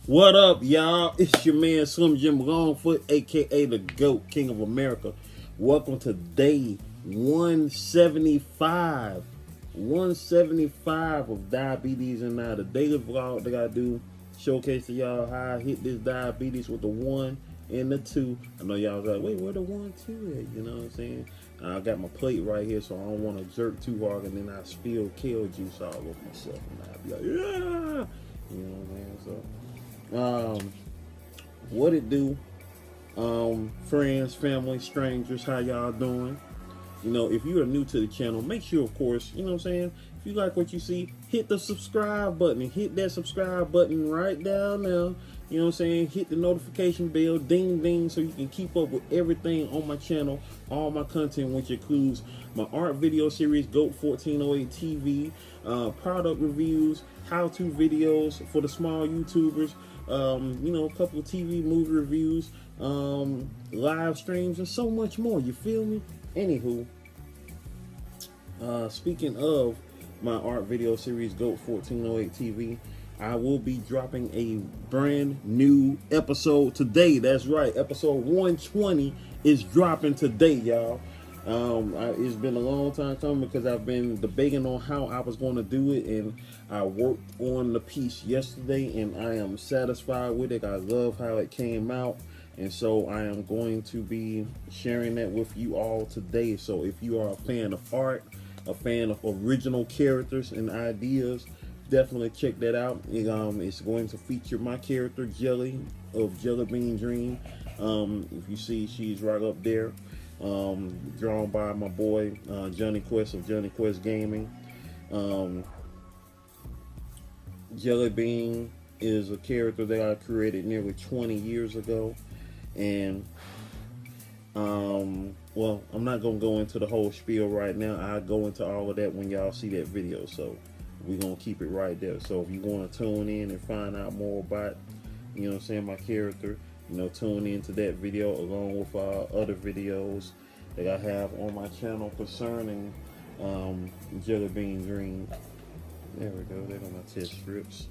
What up, y'all? It's your man Slim Jim Longfoot, aka the GOAT, King of America. Welcome to day 175. 175 of Diabetes and Now. The daily vlog that I do, showcase to y'all how I hit this diabetes with the 1 and the 2. I know y'all was like, wait, where the 1, 2 at? You know what I'm saying? I got my plate right here, so I don't want to jerk too hard, and then I spill kale juice all over myself, and I'll be like, yeah! You know what I'm saying? So, what it do, friends, family, strangers, how y'all doing? You know, if you are new to the channel, make sure, of course, you know what I'm saying, if you like what you see, hit the subscribe button and hit that subscribe button right down there. You know what I'm saying? Hit the notification bell, ding ding, so you can keep up with everything on my channel, all my content, which includes my art video series, GOAT 1408 TV, product reviews, how-to videos for the small YouTubers, you know, a couple of TV movie reviews, live streams, and so much more. You feel me? Anywho, speaking of my art video series, GOAT 1408 TV, I will be dropping a brand new episode today. That's right, episode 120 is dropping today, y'all. It's been a long time coming because I've been debating on how I was going to do it, and I worked on the piece yesterday, and I am satisfied with it. I love how it came out, and so I am going to be sharing that with you all today. So if you are a fan of art, a fan of original characters and ideas, definitely check that out. It's going to feature my character Jelly of Jelly Bean Dream. If you see, she's right up there. Drawn by my boy Johnny Quest of Johnny Quest Gaming. Jelly Bean is a character that I created nearly 20 years ago, and well, I'm not gonna go into the whole spiel right now. I'll go into all of that when y'all see that video, so we're gonna keep it right there. So if you want to tune in and find out more about, you know what I'm saying, my character, you know, tune into that video along with other videos that I have on my channel concerning Jelly Bean Dream. There we go, they're on my test strips.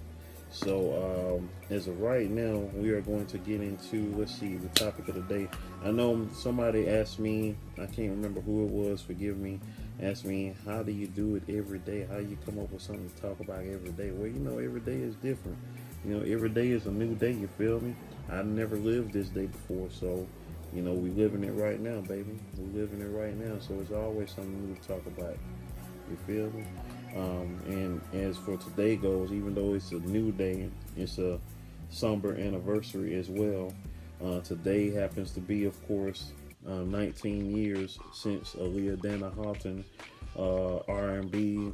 So as of right now, we are going to get into, let's see, the topic of the day. I know somebody asked me, I can't remember who it was, forgive me, asked me, how do you do it every day? How you come up with something to talk about every day? Well, you know, every day is different. You know, every day is a new day, you feel me? I never lived this day before, so, you know, we living it right now, baby. We living it right now, so it's always something new to talk about. You feel me? And as for today goes, even though it's a new day, it's a somber anniversary as well. Today happens to be, of course, 19 years since Aaliyah Dana Houghton, R&B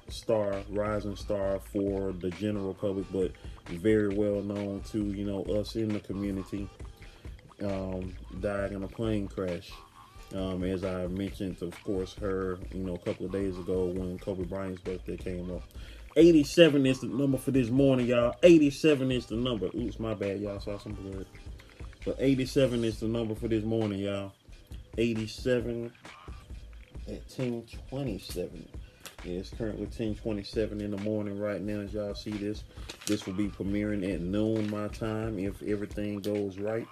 star, rising star for the general public, but very well known to, you know, us in the community, died in a plane crash. As I mentioned, of course, her, you know, a couple of days ago when Kobe Bryant's birthday came up. 87 is the number for this morning, y'all. 87 is the number. Oops, my bad, y'all. Saw some blood. But 87 is the number for this morning, y'all. 87 at 10:27. Yeah, it's currently 10:27 in the morning right now. As y'all see this, this will be premiering at noon my time if everything goes right.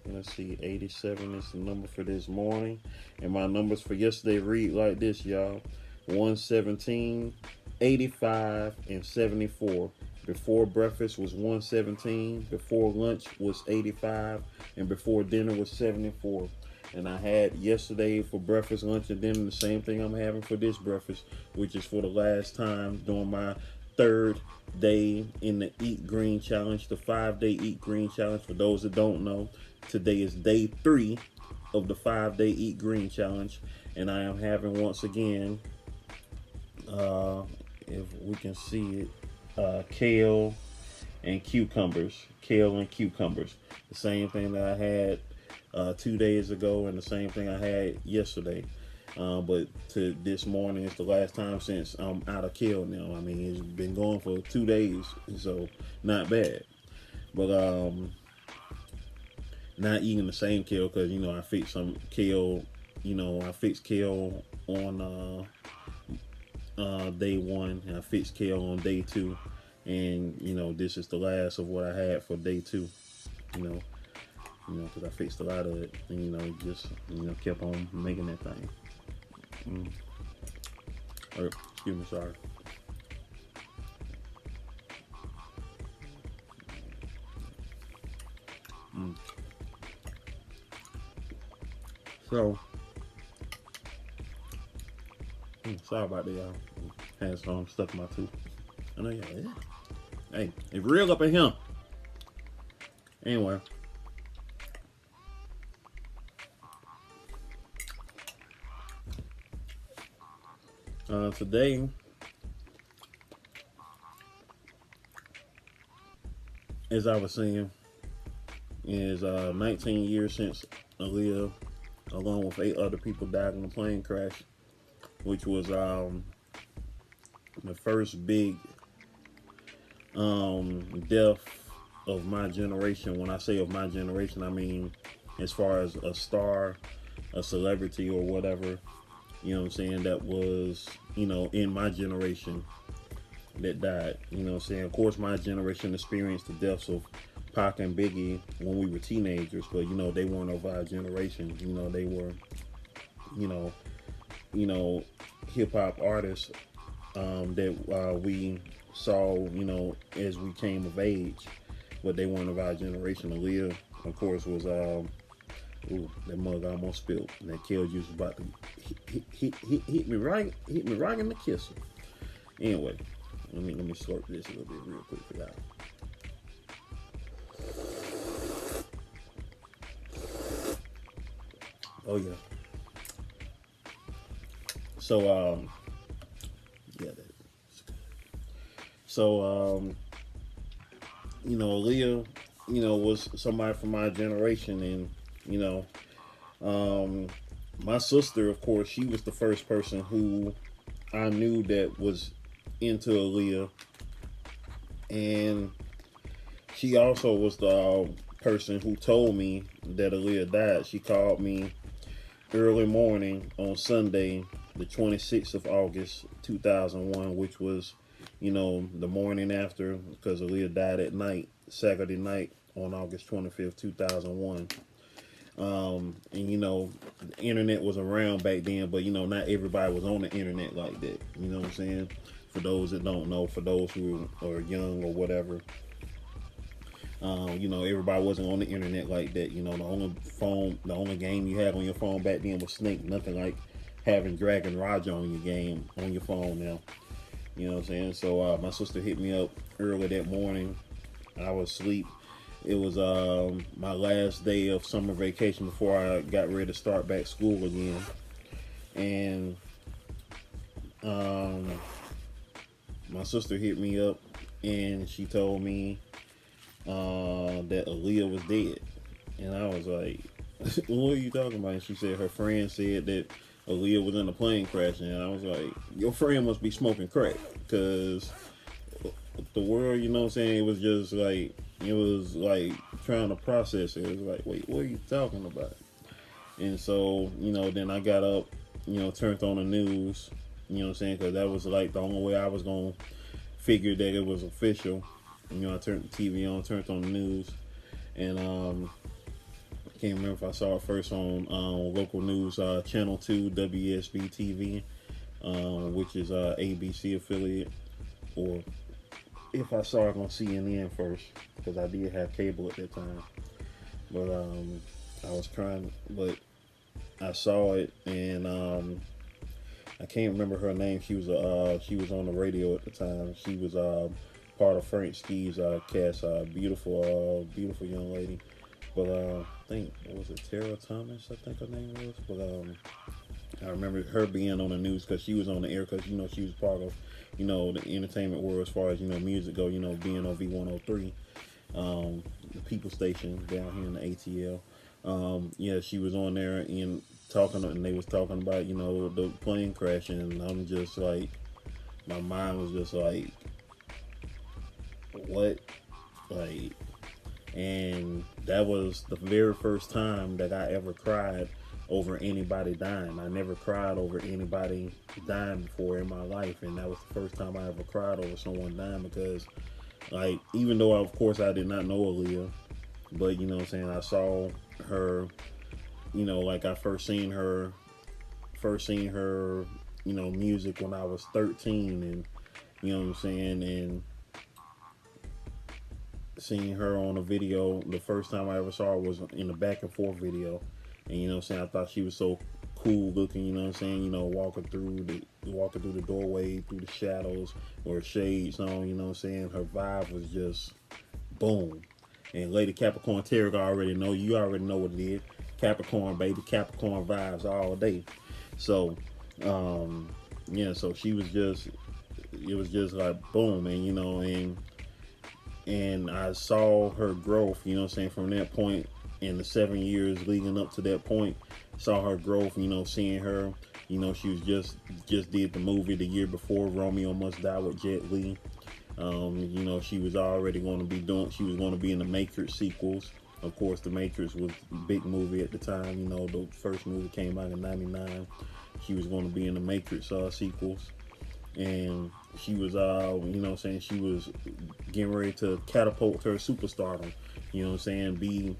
Let's see, 87 is the number for this morning, and my numbers for yesterday read like this, y'all: 117, 85, and 74. Before breakfast was 117, before lunch was 85, and before dinner was 74. And I had yesterday for breakfast, lunch, and dinner the same thing I'm having for this breakfast, which is for the last time during my third day in the Eat Green Challenge, the 5-day Eat Green Challenge. For those that don't know, today is day 3 of the 5-day Eat Green Challenge, and I am having, once again, if we can see it, kale and cucumbers. Kale and cucumbers. The same thing that I had 2 days ago, and the same thing I had yesterday. But to this morning, it's the last time since I'm out of kale now. I mean, it's been going for 2 days, so not bad. But not eating the same kale because, you know, I fixed some kale. You know, I fixed kale on day 1, and I fixed kale on day 2. And you know, this is the last of what I had for day 2. You know, because I fixed a lot of it, and you know, just kept on making that thing. Or, excuse me, sorry. So, sorry about that, y'all. Had some stuck in my tooth. I know y'all. Hey, it's real up in here. Anyway. Today as I was saying, is 19 years since Aaliyah, along with 8 other people, died in a plane crash, which was the first big death of my generation. When I say of my generation, I mean as far as a star, a celebrity, or whatever, you know what I'm saying, that was, you know, in my generation that died. You know what I'm saying? Of course, my generation experienced the deaths of Pac and Biggie when we were teenagers, but you know, they weren't of our generation. You know, they were, you know, hip hop artists that we saw, you know, as we came of age, but they weren't of our generation. Aaliyah, of course, was ooh, that mug almost spilled. And that kale juice was about to hit me right in the kisser. Anyway, let me slurp this a little bit real quick for y'all. Oh yeah. So yeah, that's good. So you know, Aaliyah, you know, was somebody from my generation, and you know, my sister, of course, she was the first person who I knew that was into Aaliyah, and she also was the person who told me that Aaliyah died. She called me early morning on Sunday, the 26th of August, 2001, which was, you know, the morning after, because Aaliyah died at night, Saturday night on August 25th, 2001. And you know, the internet was around back then, but you know, not everybody was on the internet like that. You know what I'm saying? For those that don't know, for those who are young or whatever, you know, everybody wasn't on the internet like that. You know, the only game you had on your phone back then was Snake. Nothing like having Dragon Roger on your game on your phone now. You know what I'm saying? So my sister hit me up early that morning. I was asleep. It was my last day of summer vacation before I got ready to start back school again. And my sister hit me up and she told me that Aaliyah was dead. And I was like, what are you talking about? And she said her friend said that Aaliyah was in a plane crash. And I was like, your friend must be smoking crack, because the world, you know what I'm saying, it was just like, it was like trying to process it. It was like, wait, what are you talking about? And so, you know, then I got up, you know, turned on the news, you know what I'm saying, because that was like the only way I was going to figure that it was official. You know, I turned the TV on, turned on the news, and I can't remember if I saw it first on local news, Channel 2, WSB TV, which is ABC affiliate, or if I saw it on CNN first, because I did have cable at that time. But I was trying, but I saw it, and I can't remember her name. She was on the radio at the time. She was part of Frank Ski's cast. Beautiful young lady. But I think, what was it, Tara Thomas, I think her name was. But I remember her being on the news because she was on the air, because you know, she was part of, you know, the entertainment world as far as, you know, music go, you know, being on V103, the people station down here in the ATL. Yeah, she was on there and talking, and they was talking about, you know, the plane crash, and I'm just like, my mind was just like, what? Like, and that was the very first time that I ever cried over anybody dying. I never cried over anybody dying before in my life, and that was the first time I ever cried over someone dying, because like, even though of course I did not know Aaliyah, but you know what I'm saying, I saw her, you know, like I first seen her, you know, music when I was 13, and you know what I'm saying, and seeing her on a video, the first time I ever saw her was in the Back and Forth video. And you know what I'm saying, I thought she was so cool looking, you know what I'm saying, you know, walking through the doorway, through the shadows or shades on, you know what I'm saying. Her vibe was just boom. And Lady Capricorn Tarot, you already know what it is. Capricorn, baby, Capricorn vibes all day. So yeah, so she was just, it was just like boom. And you know, and I saw her growth, you know what I'm saying, from that point in the 7 years leading up to that point. Saw her growth, you know, seeing her, you know, she was just did the movie the year before, Romeo Must Die, with Jet Li. You know, she was already going to be in the Matrix sequels. Of course, the Matrix was a big movie at the time, you know, the first movie came out in '99. She was going to be in the Matrix sequels. And she was, you know what I'm saying, she was getting ready to catapult her superstardom, you know what I'm saying, be,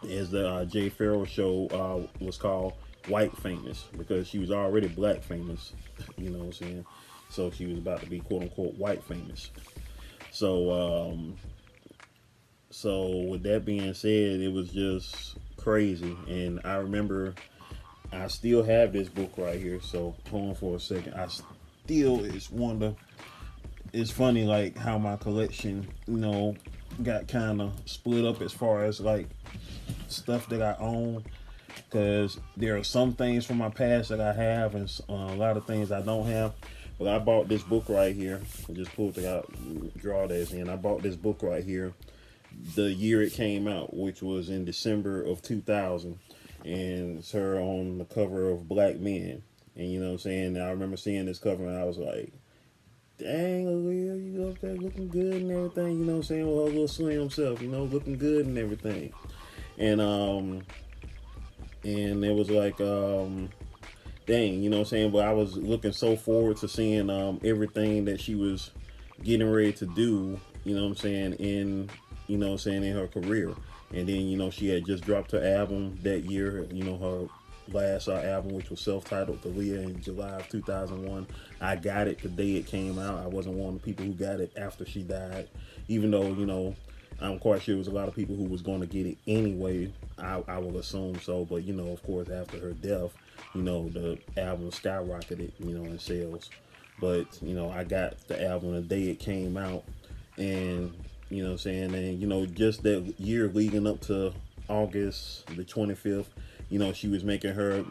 as the Jay Farrell show was called, white famous, because she was already black famous, you know what I'm saying, so she was about to be quote unquote white famous. So so with that being said, it was just crazy. And I remember, I still have this book right here, so hold on for a second. It's funny like how my collection, you know, got kind of split up as far as like stuff that I own, because there are some things from my past that I have, and a lot of things I don't have. But I bought this book right here. I just pulled it out, draw this in. I bought this book right here the year it came out, which was in December of 2000, and it's her on the cover of Black Men. And you know what I'm saying, I remember seeing this cover and I was like, dang, Aaliyah, you up there looking good and everything, you know what I'm saying, with her little slim self, you know, looking good and everything. And it was like, dang, you know what I'm saying, but I was looking so forward to seeing everything that she was getting ready to do, you know what I'm saying, in, you know what I'm saying, in her career. And then, you know, she had just dropped her album that year, you know, her last album, which was self-titled, Aaliyah, in July of 2001. I got it the day it came out. I wasn't one of the people who got it after she died, even though, you know, I'm quite sure there was a lot of people who was going to get it anyway. I will assume so, but you know, of course, after her death, you know, the album skyrocketed, you know, in sales. But you know, I got the album the day it came out, and you know what I'm saying, and you know, just that year leading up to August the 25th, you know, she was making her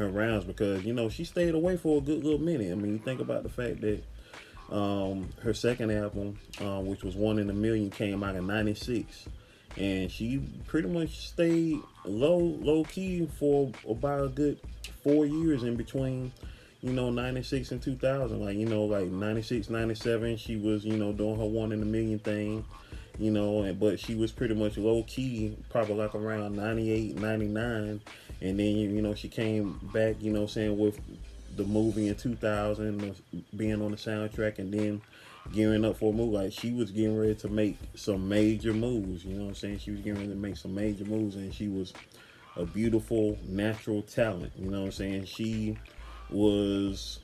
rounds, because you know, she stayed away for a good little minute. I mean, you think about the fact that her second album, which was One in a Million, came out in '96, and she pretty much stayed low key for about a good 4 years in between, you know, '96 and 2000. Like, you know, like '96, '97, she was, you know, doing her One in a Million thing, you know, but she was pretty much low key probably like around '98, '99, and then, you know, she came back, you know, saying, with the movie in 2000, being on the soundtrack, and then gearing up for a movie. Like, she was getting ready to make some major moves, you know what I'm saying? She was getting ready to make some major moves, and she was a beautiful natural talent, you know what I'm saying? She was,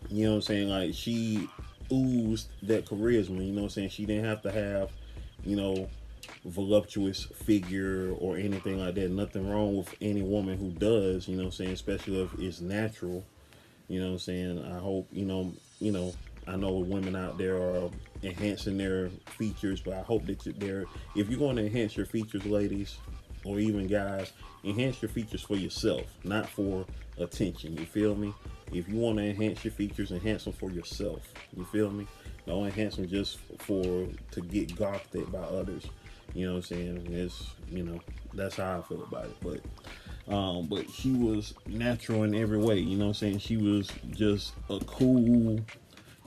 you know what I'm saying, like, she oozed that charisma, you know what I'm saying? She didn't have to have, you know, voluptuous figure or anything like that. Nothing wrong with any woman who does, you know what I'm saying, especially if it's natural, you know what I'm saying. I hope, you know, I know women out there are enhancing their features, but I hope that if you're going to enhance your features, ladies, or even guys, enhance your features for yourself, not for attention, you feel me? If you want to enhance your features, enhance them for yourself, you feel me? Don't enhance them just to get gawked at by others. You know what I'm saying? It's, you know, that's how I feel about it. But she was natural in every way, you know what I'm saying? She was just a cool,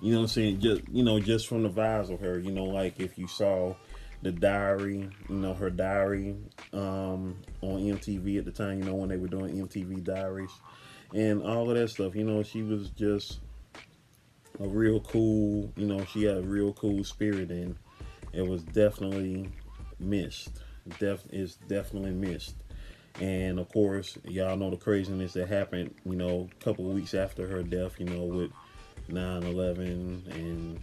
you know what I'm saying, just, you know, just from the vibes of her, you know, like if you saw the diary, you know, her diary on MTV at the time, you know, when they were doing MTV diaries and all of that stuff. You know, she was just a real cool, you know, she had a real cool spirit, and it was definitely missed. Is definitely missed. And of course, y'all know the craziness that happened, you know, a couple of weeks after her death, you know, with 9/11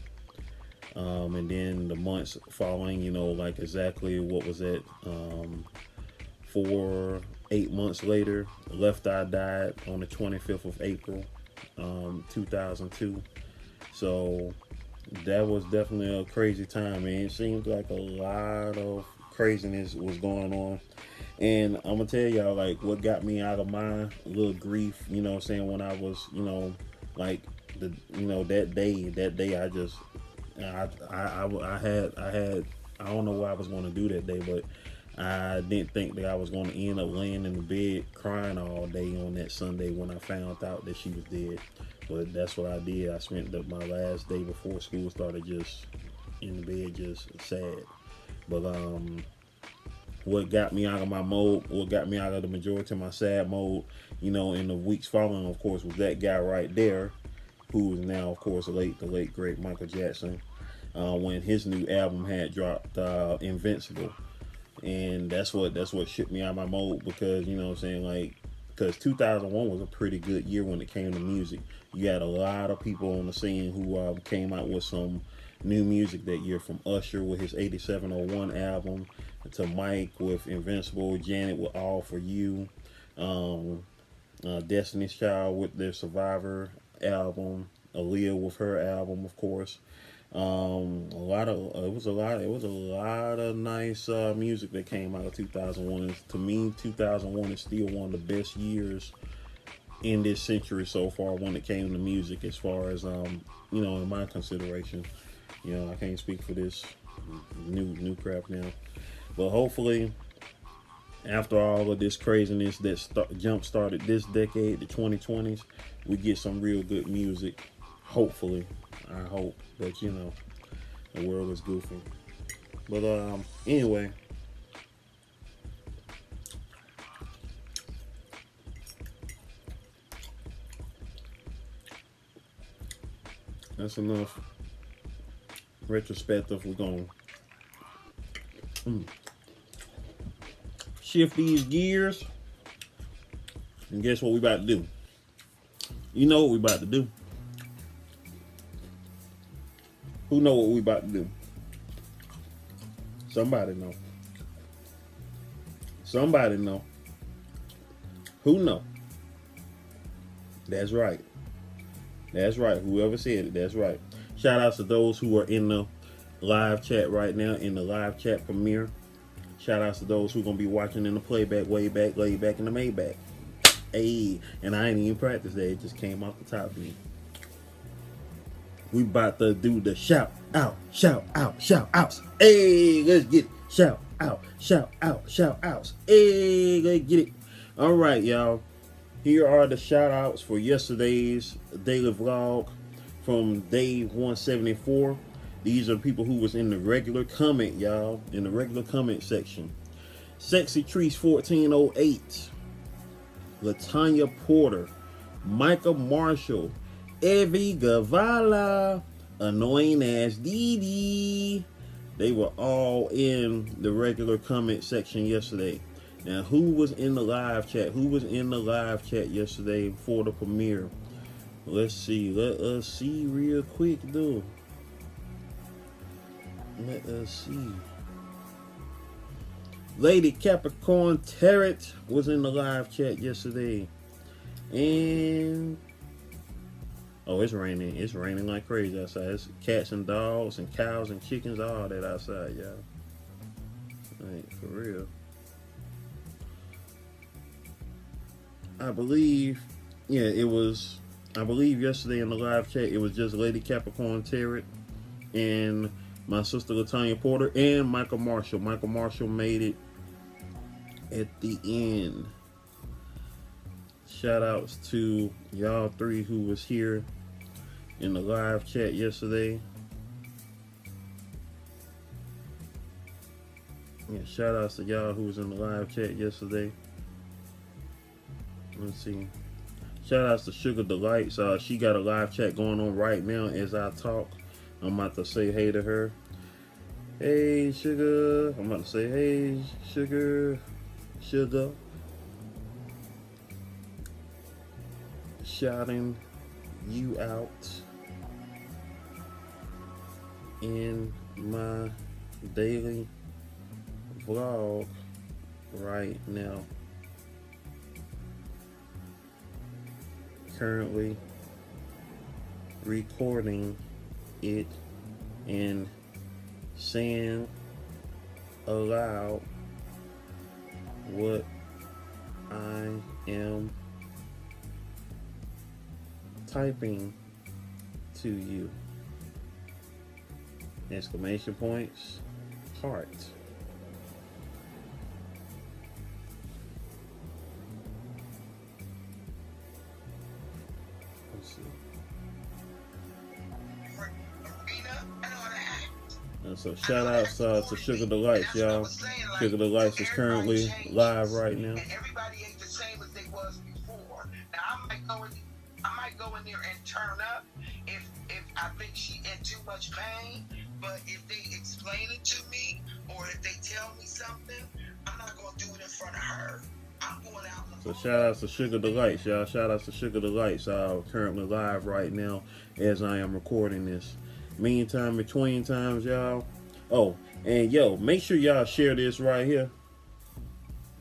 and then the months following, you know, like exactly what was it, 8 months later, Left Eye died on the 25th of April, 2002. So that was definitely a crazy time, man. It seems like a lot of craziness was going on. And I'm gonna tell y'all, like, what got me out of my little grief, you know what I'm saying, when I was, you know, like, that day I just, I had, I don't know what I was going to do that day, but I didn't think that I was going to end up laying in the bed crying all day on that Sunday when I found out that she was dead. But that's what I did. I spent my last day before school started just in the bed, just sad. But what got me out of my mode, what got me out of the majority of my sad mode, you know, in the weeks following, of course, was that guy right there, who is now, of course, the late great Michael Jackson, when his new album had dropped, Invincible. And that's what shook me out of my mode, because, you know what I'm saying, like, because 2001 was a pretty good year when it came to music. You had a lot of people on the scene who came out with some new music that year, from Usher with his 8701 album, to Mike with Invincible, Janet with All For You, Destiny's Child with their Survivor album, Aaliyah with her album, of course. It was a lot of nice music that came out of 2001. And to me, 2001 is still one of the best years in this century so far when it came to music, as far as you know, in my consideration. You know, I can't speak for this new crap now, but hopefully, after all of this craziness that jump started this decade, the 2020s, we get some real good music. Hopefully, I hope. But you know, the world is goofy. But anyway, that's enough retrospective. We're gonna shift these gears, and guess what we about to do? You know what we about to do. Who know what we about to do? Somebody know. Somebody know. Who know? That's right. That's right. Whoever said it, that's right. Shout outs to those who are in the live chat right now, in the live chat premiere. Shout outs to those who are going to be watching in the playback, way back, laid back in the Maybach. Hey, and I ain't even practiced that. It just came off the top of me. We about to do the shout out, shout out, shout outs. Hey, let's get it. Shout out, shout out, shout outs. Hey, let's get it. All right, y'all. Here are the shout outs for yesterday's daily vlog from day 174. These are people who was in the regular comment, y'all. In the regular comment section. Sexy Trees 1408. Latanya Porter. Micah Marshall. Evie Gavala, Annoying Ass Dee. They were all in the regular comment section yesterday. Now, who was in the live chat? Who was in the live chat yesterday for the premiere? Let's see. Let us see real quick, though. Let us see. Lady Capricorn Tarot was in the live chat yesterday. And oh, it's raining. It's raining like crazy outside. It's cats and dogs and cows and chickens, all that outside, y'all. Like, for real. I believe yesterday in the live chat, it was just Lady Capricorn Tarot and my sister Latanya Porter and Michael Marshall. Michael Marshall made it at the end. Shout outs to y'all three who was here in the live chat yesterday. Yeah, shout outs to y'all who was in the live chat yesterday. Let's see. Shout outs to Sugar Delights. She got a live chat going on right now as I talk. I'm about to say hey to her. Hey, Sugar. I'm about to say hey, Sugar. Sugar. Shouting you out in my daily vlog right now. Currently recording it and saying aloud what I am typing to you. Exclamation points, heart. Let's see. And so shout outs to Sugar Delights, y'all. Sugar Delights is currently live right now. Everybody ain't the same as they was before. Now I might go in there and turn up if I think she in too much pain. But if they explain it to me or if they tell me something, I'm not gonna do it in front of her. I'm going out. So shout outs to Sugar Delights, y'all. Shout outs to Sugar Delights. Currently live right now as I am recording this. Meantime, between times, y'all. Oh, and yo, make sure y'all share this right here.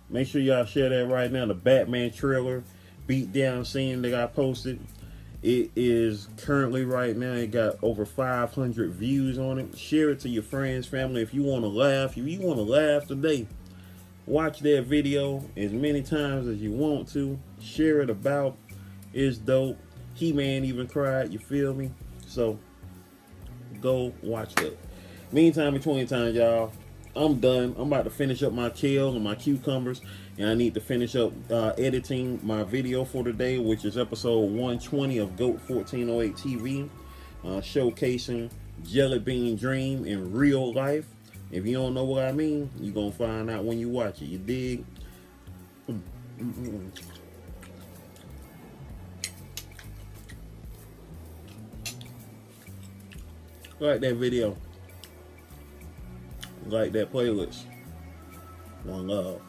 Make sure y'all share that right now. The Batman trailer beatdown scene that I posted. It is currently right now, it got over 500 views on it. Share it to your friends, family. If you want to laugh, if you want to laugh today, watch that video as many times as you want to. Share it about. It's dope. He-Man even cried, you feel me? So go watch that. Meantime, between times, y'all, I'm done. I'm about to finish up my kale and my cucumbers, and I need to finish up editing my video for today, which is episode 120 of GOAT 1408 TV, showcasing Jelly Bean Dream in real life. If you don't know what I mean, you're going to find out when you watch it. You dig? Like that video. Like that playlist. One love.